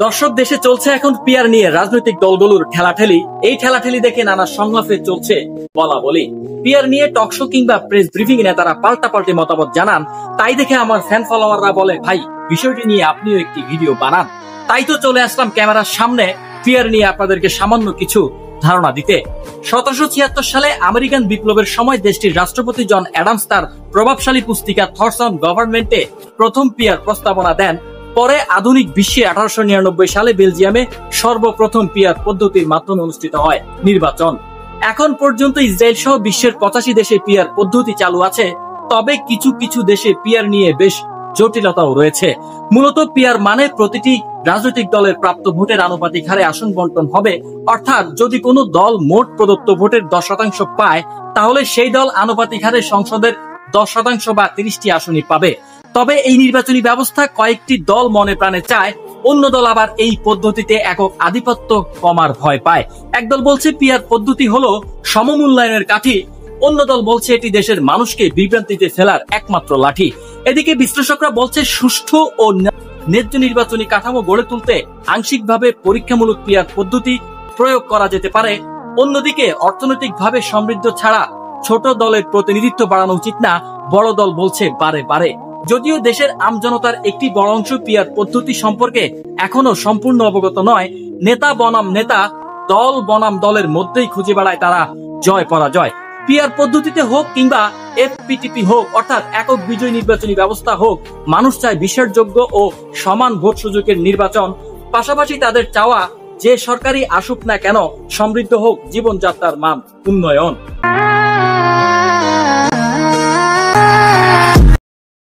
দর্শক, দেশে চলছে এখন পিয়ার নিয়ে রাজনৈতিক দলগুলোর ঠেলাঠেলি। এই ঠেলাঠেলি দেখে নানা সংলাপে চলছে বলা বলি। পিয়ার নিয়ে টকশো কিংবা প্রেস ব্রিফিং এ নেতারা পাল্টাপাল্টি মতামত জানান। তাই দেখে আমার ফ্যান ফলোয়াররা বলে, ভাই বিষয়টি নিয়ে আপনিও একটি ভিডিও বানান। তাই তো চলে আসলাম ক্যামেরার সামনে পিয়ার নিয়ে আপনাদেরকে সামান্য কিছু ধারণা দিতে। 1776 সালে আমেরিকান বিপ্লবের সময় দেশটির রাষ্ট্রপতি জন অ্যাডামস তার প্রভাবশালী পুস্তিকা থটস অন গভর্নমেন্টে প্রথম পিয়ার প্রস্তাবনা দেন। পরে আধুনিক বিশ্বে 1899 সালে বেলজিয়ামে সর্বপ্রথম পিয়ার পদ্ধতির মাধ্যমে অনুষ্ঠিত হয় নির্বাচন। এখন পর্যন্ত ইসরায়েল সহ বিশ্বের 85 দেশে পিয়ার পদ্ধতি চালু আছে। তবে কিছু কিছু দেশে পিয়ার নিয়ে বেশ জটিলতাও রয়েছে। মূলত পিয়ার মানে প্রতিটি রাজনৈতিক দলের প্রাপ্ত ভোটের আনুপাতিক হারে আসন বন্টন হবে। অর্থাৎ যদি কোনো দল মোট প্রদত্ত ভোটের 10% পায়, তাহলে সেই দল আনুপাতিক হারে সংসদের 10% বা 30টি আসনই পাবে। তবে এই নির্বাচনী ব্যবস্থা কয়েকটি দল মনে প্রাণে চায়, অন্য দল আবার এই পদ্ধতিতে একক আধিপত্য কমার ভয় পায়। একদল বলছে পিয়ার পদ্ধতি হলো সমমূল্যায়নের কাঠি, অন্য দল বলছে এটি দেশের মানুষকে বিভ্রান্তিতে ফেলার একমাত্র লাঠি। এদিকে বিশ্লেষকরা বলছে সুষ্ঠু ও ন্যায্য নির্বাচনী কাঠামো গড়ে তুলতে আংশিকভাবে পরীক্ষামূলক পিয়ার পদ্ধতি প্রয়োগ করা যেতে পারে। অন্যদিকে অর্থনৈতিকভাবে সমৃদ্ধ ছাড়া ছোট দলের প্রতিনিধিত্ব বাড়ানো উচিত না, বড় দল বলছে বারে বারে। যদিও দেশের আমজনতার একটি বড় অংশ পিয়ার পদ্ধতি সম্পর্কে এখনো সম্পূর্ণ অবগত নয়। নেতা বনাম নেতা, দল বনাম দলের মধ্যেই খুঁজে বেড়ায় তারা জয় পরাজয়। পিয়ার পদ্ধতিতে হোক কিংবা এফপিটিপি হোক, অর্থাৎ একক বিজয় নির্বাচনী ব্যবস্থা হোক, মানুষ চায় বিশ্বাসযোগ্য ও সমান ভোট সুযোগের নির্বাচন। পাশাপাশি তাদের চাওয়া যে সরকারি আসুক না কেন, সমৃদ্ধ হোক জীবনযাত্রার মান, উন্নয়ন।